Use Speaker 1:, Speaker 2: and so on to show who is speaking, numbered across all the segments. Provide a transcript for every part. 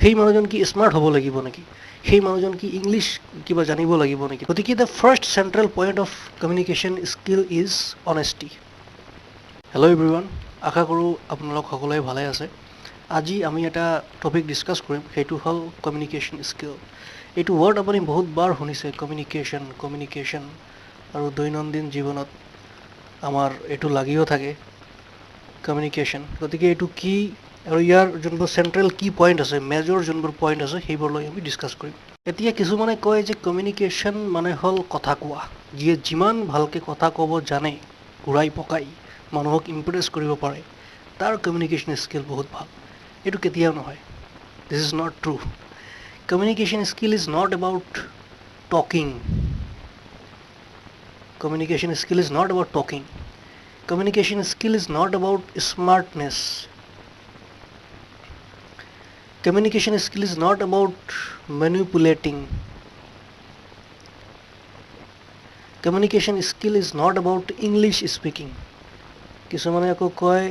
Speaker 1: সেই মানুহজন কি স্মাৰ্ট হ'ব লাগিব নেকি, সেই মানুহজন কি ইংলিছ কিবা জানিব লাগিব নেকি? গতিকে the first central point of communication skill is honesty. Hello' everyone, আশা কৰোঁ আপোনালোক সকলোৱে ভালে আছে। আজি আমি এটা টপিক ডিছকাছ কৰিম, সেইটো হ'ল কমিউনিকেশ্যন স্কিল। এইটো ৱৰ্ড আপুনি বহুতবাৰ শুনিছে, কমিউনিকেশ্যন, আৰু দৈনন্দিন জীৱনত আমাৰ এইটো লাগিও থাকে কমিউনিকেশ্যন। গতিকে এইটো কি আৰু ইয়াৰ যোনবোৰ চেণ্ট্ৰেল কি পইণ্ট আছে, মেজৰ যোনবোৰ পইণ্ট আছে, সেইবোৰ লৈ আমি ডিছকাছ কৰিম। এতিয়া কিছুমানে কয় যে কমিউনিকেশ্যন মানে হ'ল কথা কোৱা। যিয়ে যিমান ভালকৈ কথা ক'ব জানে, ঘূৰাই পকাই মানুহক ইমপ্ৰেছ কৰিব পাৰে, তাৰ কমিউনিকেশ্যন স্কিল বহুত ভাল। এইটো কেতিয়াও নহয়, দিছ is not true. Communication skill is not about talking. Communication skill is not about talking. Communication skill is not about smartness. Communication skill is not about manipulating. Communication skill is not about English speaking. কিছুমানে আকৌ কয়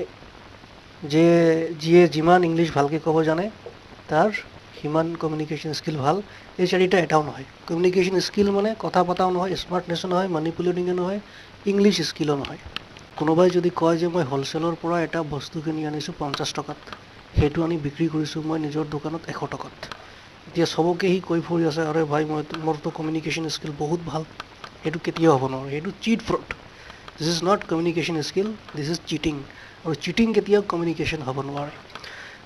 Speaker 1: যে যিয়ে যিমান English ভালকৈ ক'ব জানে তাৰ সিমান কমিউনিকেশ্যন স্কিল ভাল। এই চাৰিটা এটাও নহয়। কমিউনিকেশ্যন স্কিল মানে কথা পতাও নহয়, স্মাৰ্টনেছো নহয়, মেনিপুলেটিঙো নহয়, ইংলিছ স্কিলো নহয়। কোনোবাই যদি কয় যে মই হ'লচেলৰ পৰা এটা বস্তু কিনি আনিছোঁ 50 টকাত, সেইটো আনি বিক্ৰী কৰিছোঁ মই নিজৰ দোকানত 100 টকাত, এতিয়া চবকে সি কৈ ফুৰি আছে, আৰে ভাই মোৰতো কমিউনিকেশ্যন স্কিল বহুত ভাল। সেইটো কেতিয়াও হ'ব নোৱাৰে, সেইটো cheat fraud. This is not communication skill, this is cheating. আৰু চিটিং কেতিয়াও কমিউনিকেশ্যন হ'ব নোৱাৰে।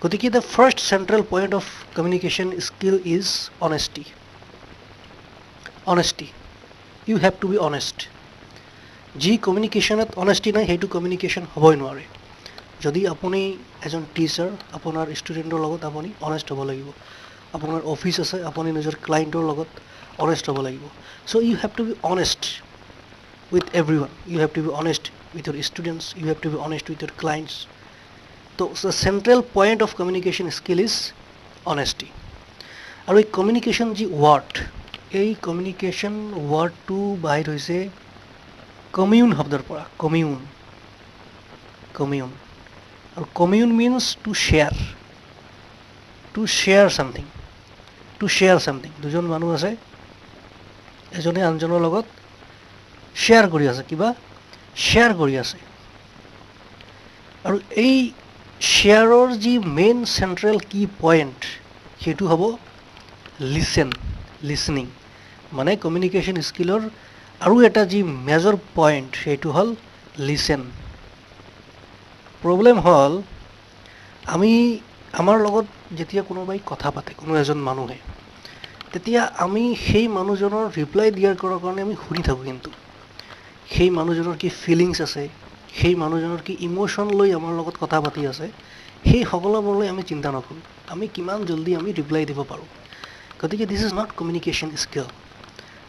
Speaker 1: গতিকে the first central point of communication skill is honesty. Honesty, you have to be honest. যি কমিউনিকেশ্যনত অনেষ্টি নাই, সেইটো কমিউনিকেশ্যন হ'বই নোৱাৰে। যদি আপুনি এজন টিচাৰ, আপোনাৰ ষ্টুডেণ্টৰ লগত আপুনি অনেষ্ট হ'ব লাগিব। আপোনাৰ অফিচ আছে, আপুনি নিজৰ ক্লাইণ্টৰ লগত অনেষ্ট হ'ব লাগিব। So' you have to be honest with everyone. You have to be honest with your students, you have to be honest with your clients. So the central point of communication skill is honesty. আৰু এই communication যি ward, এই communication ৱাৰ্ডটো বাহিৰ হৈছে commune শব্দৰ পৰা। Commune আৰু commune means to share something. দুজন মানুহ আছে, এজনে আনজনৰ লগত শ্বেয়াৰ কৰি আছে। আৰু এই শ্বেয়াৰৰ যি মেইন চেণ্ট্ৰেল কি পইণ্ট, সেইটো হ'ব লিচনিং। মানে কমিউনিকেশ্যন স্কিলৰ আৰু এটা যি মেজৰ পইণ্ট, সেইটো হ'ল লিচেন। প্ৰব্লেম হ'ল আমাৰ লগত যেতিয়া কোনোবাই কথা পাতে, কোনো এজন মানুহে, তেতিয়া আমি সেই মানুহজনৰ ৰিপ্লাই দিয়াৰ কাৰণে আমি শুনি থাকোঁ। কিন্তু সেই মানুহজনৰ কি ফিলিংছ আছে, সেই মানুহজনৰ কি ইম'শ্যন লৈ আমাৰ লগত কথা পাতি আছে, সেই সকলোবোৰলৈ আমি চিন্তা নকৰোঁ। আমি কিমান জল্দি আমি ৰিপ্লাই দিব পাৰোঁ। গতিকে দিছ ইজ নট কমিউনিকেশ্যন স্কিল।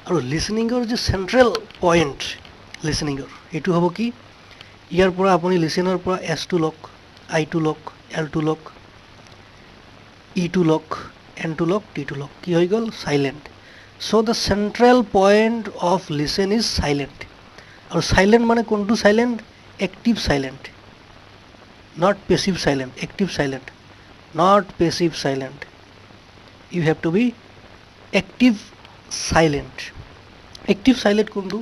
Speaker 1: আৰু লিচনিঙৰ যি চেণ্ট্ৰেল পইণ্ট লিচনিঙৰ, এইটো হ'ব কি, ইয়াৰ পৰা আপুনি লিচেনৰ পৰা এছটো লওক, আইটো লওক, এলটো লওক, ইটো লওক, এনটো লওক, টিটো লওক, কি হৈ গ'ল? Silent. So' the central point of listen is silent. আৰু চাইলেণ্ট মানে কোনটো silent? Active silent, not passive silent. Active silent, not passive silent. You have to be active silent. Active silent কোনটো?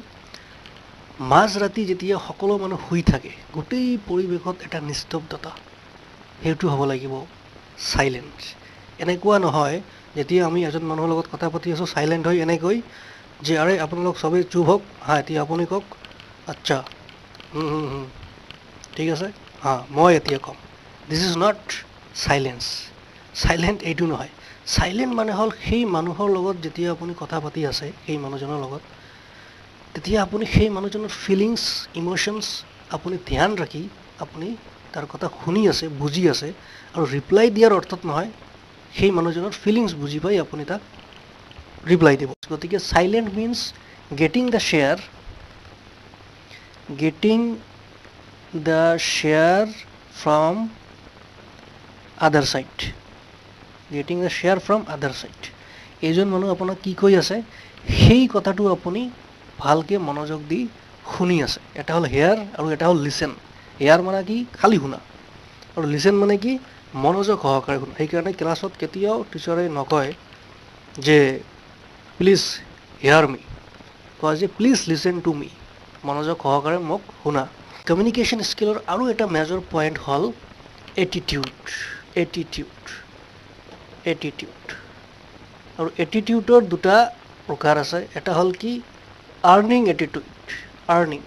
Speaker 1: মাজ ৰাতি যেতিয়া সকলো মানুহ শুই থাকে, গোটেই পৰিৱেশত এটা নিস্তব্ধতা, সেইটো হ'ব লাগিব চাইলেণ্ট। এনেকুৱা নহয় যেতিয়া আমি এজন মানুহৰ লগত কথা পাতি আছোঁ, চাইলেণ্ট হৈ এনেকৈ যে আৰে আপোনালোক চবেই চুপ হওক, এতিয়া আপুনি কওক, আচ্ছা ঠিক আছে, মই এতিয়া ক'ম। দিছ ইজ নট চাইলেঞ্চ। চাইলেণ্ট এইটো নহয়। চাইলেণ্ট মানে হ'ল সেই মানুহৰ লগত যেতিয়া আপুনি কথা পাতি আছে, সেই মানুহজনৰ লগত, তেতিয়া আপুনি সেই মানুহজনৰ ফিলিংছ, ইম'শ্যনছ আপুনি ধ্যান ৰাখি আপুনি তাৰ কথা শুনি আছে, বুজি আছে। আৰু ৰিপ্লাই দিয়াৰ অৰ্থত নহয়, সেই মানুহজনৰ ফিলিংছ বুজি পাই আপুনি তাক ৰিপ্লাই দিব। গতিকে silent means getting the share from আদাৰ ছাইড। এইজন মানুহ আপোনাক কি কৈ আছে, সেই কথাটো আপুনি ভালকৈ মনোযোগ দি শুনি আছে। এটা হ'ল হেয়াৰ আৰু এটা হ'ল লিচেন। হেয়াৰ মানে কি? খালী শুনা। আৰু লিচেন মানে কি? মনোযোগ সহকাৰে শুনা। সেইকাৰণে ক্লাছত কেতিয়াও টিচাৰে নকয় যে প্লিজ হিয়াৰ মি, কয় যে প্লিজ লিচেন টু মি, মনোযোগ সহকাৰে মোক শুনা। কমিউনিকেশ্যন স্কিলৰ আৰু এটা মেজৰ পইণ্ট হ'ল এটিটিউড। এটিটিউড এটিটিউড আৰু এটিটিউডৰ দুটা প্ৰকাৰ আছে। এটা হ'ল কি আৰ্নিং এটিটিউড, আৰ্নিং,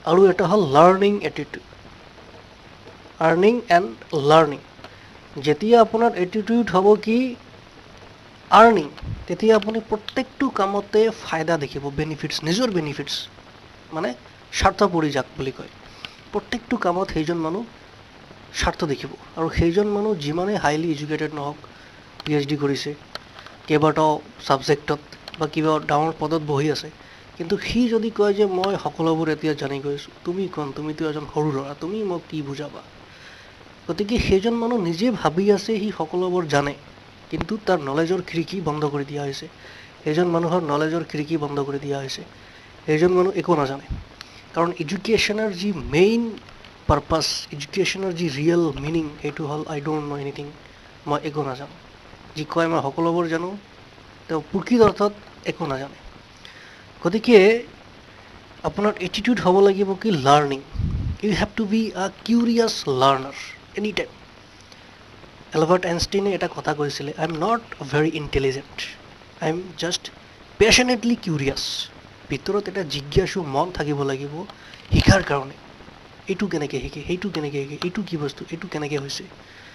Speaker 1: আৰু এটা হ'ল learning attitude, earning and learning. যেতিয়া আপোনাৰ এটিটিউড হ'ব কি আৰ্নিং, তেতিয়া আপুনি প্ৰত্যেকটো কামতে ফাইদা দেখিব, বেনিফিটছ, নিজৰ বেনিফিটছ, মানে স্বাৰ্থপৰি যাক বুলি কয়। প্ৰত্যেকটো কামত সেইজন মানুহ স্বাৰ্থ দেখিব, আৰু সেইজন মানুহ যিমানেই হাইলি এডুকেটেড নহওক, PhD কৰিছে, কেইবাটাও ছাবজেক্টত বা কিবা ডাঙৰ পদত বহি আছে, কিন্তু সি যদি কয় যে মই সকলোবোৰ এতিয়া জানি গৈছোঁ, তুমি কোন, তুমিতো এজন সৰু ল'ৰা, তুমি মোক কি বুজাবা। গতিকে সেইজন মানুহ নিজে ভাবি আছে সি সকলোবোৰ জানে, কিন্তু তাৰ নলেজৰ খিৰিকী বন্ধ কৰি দিয়া হৈছে। সেইজন মানুহৰ নলেজৰ খিৰিকী বন্ধ কৰি দিয়া হৈছে। সেইজন মানুহ একো নাজানে। কাৰণ এডুকেশ্যনৰ যি মেইন পাৰপাছ, এডুকেশ্যনৰ যি ৰিয়েল মিনিং, সেইটো হ'ল আই ডোণ্ট ন' এনিথিং, মই একো নাজানো। যি কয় মই সকলোবোৰ জানো, তেওঁ প্ৰকৃত অৰ্থত একো নাজানে। গতিকে আপোনাৰ এটিটিউড হ'ব লাগিব কি learning. You have to be a curious learner any time. Albert আইনষ্টাইনে এটা কথা কৈছিলে, I am not very intelligent, I am just passionately curious. ভিতৰত এটা জিজ্ঞাসু মন থাকিব লাগিব শিকাৰ কাৰণে। এইটো কেনেকৈ শিকে, সেইটো কেনেকৈ শিকে, এইটো কি বস্তু, এইটো কেনেকৈ হৈছে।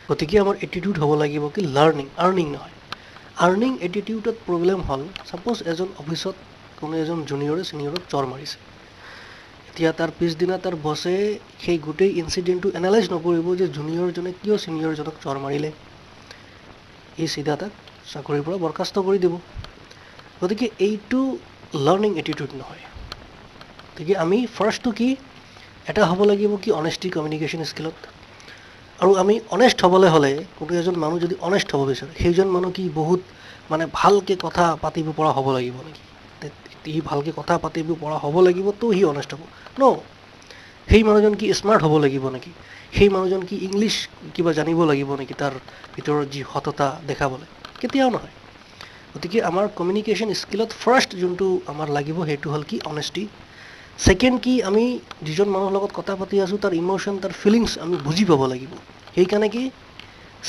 Speaker 1: গতিকে আমাৰ এটিটিউড হ'ব লাগিব কি লাৰ্নিং, আৰ্নিং নহয়। আৰ্নিং এটিটিউডত প্ৰব্লেম হ'ল, ছাপ'জ এজন অফিচত কোনো এজন জুনিয়ৰে ছিনিয়ৰক চৰ মাৰিছে। এতিয়া তাৰ পিছদিনা তাৰ বছে সেই গোটেই ইনচিডেণ্টটো এনালাইজ নকৰিব যে জুনিয়ৰজনে কিয় ছিনিয়ৰজনক চৰ মাৰিলে, ই চিধা তাক চাকৰিৰ পৰা বৰখাস্ত কৰি দিব। গতিকে এইটো লাৰ্নিং এটিটিউড নহয়। গতিকে আমি ফাৰ্ষ্টটো কি এটা হ'ব লাগিব কি অনেষ্টি কমিউনিকেশ্যন স্কিলত। আৰু আমি অনেষ্ট হ'বলৈ হ'লে, কোনো এজন মানুহ যদি অনেষ্ট হ'ব বিচাৰে, সেইজন মানুহ কি বহুত মানে ভালকৈ কথা পাতিব পৰা হ'ব লাগিব নেকি? সি ভালকৈ কথা পাতিব পৰা হ'ব লাগিব তো সি অনেষ্ট হ'ব ন? সেই মানুহজন কি স্মাৰ্ট হ'ব লাগিব নেকি? সেই মানুহজন কি ইংলিছ কিবা জানিব লাগিব নেকি তাৰ ভিতৰত যি সততা দেখাবলৈ? কেতিয়াও নহয়। গতিকে আমাৰ কমিউনিকেশ্যন স্কিলত ফাৰ্ষ্ট যোনটো আমাৰ লাগিব সেইটো হ'ল কি অনেষ্টি। ছেকেণ্ড কি আমি যিজন মানুহৰ লগত কথা পাতি আছোঁ তাৰ ইম'শ্যন, তাৰ ফিলিংছ আমি বুজি পাব লাগিব। সেইকাৰণে কি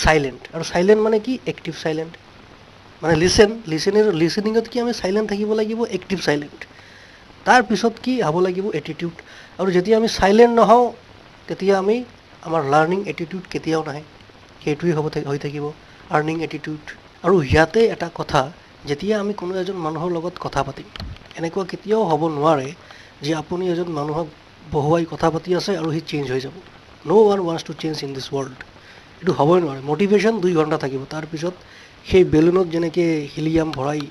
Speaker 1: চাইলেণ্ট। আৰু চাইলেণ্ট মানে কি এক্টিভ চাইলেণ্ট, মানে লিচেনিঙত কি আমি চাইলেণ্ট থাকিব লাগিব, এক্টিভ চাইলেণ্ট। তাৰপিছত কি হ'ব লাগিব এটিটিউড। আৰু যেতিয়া আমি চাইলেণ্ট নহওঁ তেতিয়া আমাৰ লাৰ্নিং এটিটিউড কেতিয়াও নাহে। সেইটোৱে হৈ থাকিব আৰ্নিং এটিটিউড। আৰু ইয়াতে এটা কথা, যেতিয়া আমি কোনো এজন মানুহৰ লগত কথা পাতিম, এনেকুৱা কেতিয়াও হ'ব নোৱাৰে যে আপুনি এজন মানুহক বহুৱাই কথা পাতি আছে আৰু সি চেঞ্জ হৈ যাব। No' one wants to change in this world. এইটো হ'বই নোৱাৰে। মটিভেশ্যন 2 ঘণ্টা থাকিব, তাৰপিছত সেই বেলুনত যেনেকৈ হিলিয়াম ভৰাই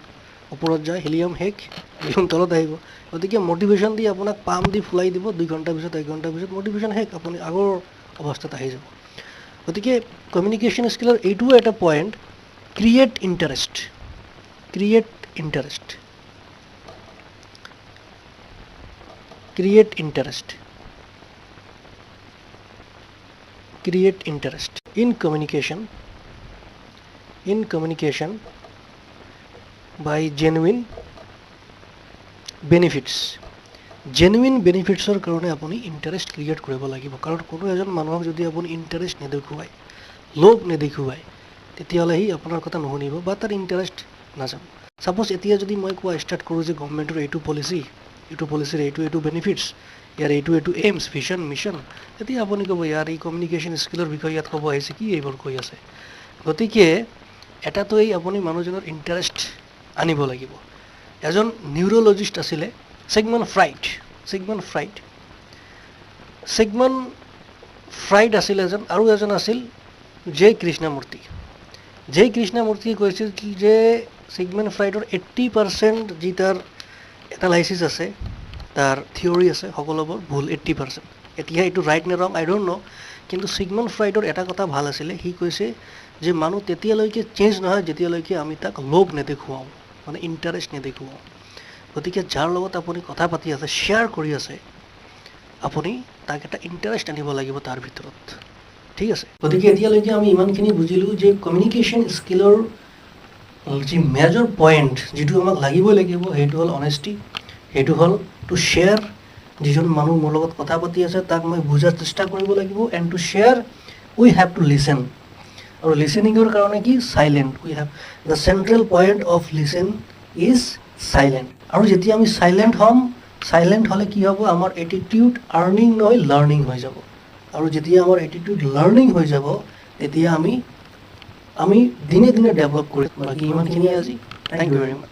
Speaker 1: ওপৰত যায়, হিলিয়াম শেষ, বেলুন তলত আহিব। গতিকে মটিভেশ্যন দি আপোনাক পাম দি ফুলাই দিব, 2 ঘণ্টাৰ পিছত 1 ঘণ্টাৰ পিছত মটিভেশ্যন শেষ, আপুনি আগৰ অৱস্থাত আহি যাব। গতিকে কমিউনিকেশ্যন স্কিলৰ এইটোও এটা point, create interest. Create interest, create interest, create interest in communication by genuine benefits. Genuine বেনিফিটছৰ কাৰণে আপুনি ইণ্টাৰেষ্ট ক্ৰিয়েট কৰিব লাগিব। কাৰণ কোনো এজন মানুহক যদি আপুনি ইণ্টাৰেষ্ট নেদেখুৱায়, লোভ নেদেখুৱায়, তেতিয়াহ'লে সি আপোনাৰ কথা নুশুনিব বা তাৰ ইণ্টাৰেষ্ট নাযাব। ছাপ'জ এতিয়া যদি মই কোৱা ষ্টাৰ্ট কৰোঁ যে গভৰ্ণমেণ্টৰ এইটো পলিচিৰ এইটো বেনিফিটছ, ইয়াৰ এইটো এইমছ, ভিজন, মিছন, তেতিয়া আপুনি ক'ব ইয়াৰ এই কমিউনিকেশ্যন স্কিলৰ বিষয়ে ইয়াত ক'ব আহিছে, কি এইবোৰ কৈ আছে। গতিকে এটাতো আপুনি মানুহজনৰ ইণ্টাৰেষ্ট আনিব লাগিব। এজন নিউৰ'লজিষ্ট আছিলে ছিগমণ্ড ফ্ৰাইড আছিল এজন, আৰু এজন আছিল জে কৃষ্ণমূৰ্তিয়ে কৈছিল যে ছিগমণ্ড ফ্ৰাইডৰ 80% যি তাৰ এনালাইচিছ আছে, তাৰ থিয়ৰী আছে, সকলোবোৰ ভুল 80%। এতিয়া এইটো ৰাইট নে ৰং আই ডোণ্ট ন', কিন্তু ছিগমণ্ড ফ্ৰাইডৰ এটা কথা ভাল আছিলে, সি কৈছে যে মানুহ তেতিয়ালৈকে চেঞ্জ নহয় যেতিয়ালৈকে আমি তাক লোভ নেদেখুৱাওঁ, মানে ইণ্টাৰেষ্ট নেদেখুৱাওঁ। গতিকে যাৰ লগত আপুনি কথা পাতি আছে, শ্বেয়াৰ কৰি আছে, আপুনি তাক এটা ইণ্টাৰেষ্ট আনিব লাগিব তাৰ ভিতৰত। ঠিক আছে, গতিকে এতিয়ালৈকে আমি ইমানখিনি বুজিলোঁ যে কমিউনিকেশ্যন স্কিলৰ যি মেজৰ পইণ্ট যিটো আমাক লাগিবই লাগিব সেইটো হ'ল অনেষ্টি, সেইটো হ'ল টু শ্বেয়াৰ, যিজন মানুহ মোৰ লগত কথা পাতি আছে তাক মই বুজাৰ চেষ্টা কৰিব লাগিব, and to share we have to listen, আৰু লিচেনিঙৰ কাৰণে কি silent, we have the central point of listen is silent. আৰু যেতিয়া আমি চাইলেণ্ট হ'ম, চাইলেণ্ট হ'লে কি হ'ব, আমাৰ এটিটিউড আৰ্নিং নহয় লাৰ্ণিং হৈ যাব, আৰু যেতিয়া আমাৰ এটিটিউড লাৰ্ণিং হৈ যাব তেতিয়া আমি দিনে দিনে ডেভেলপ কৰিম। বাকী ইমানখিনিয়ে আজি, থেংক ইউ ভেৰি মাছ।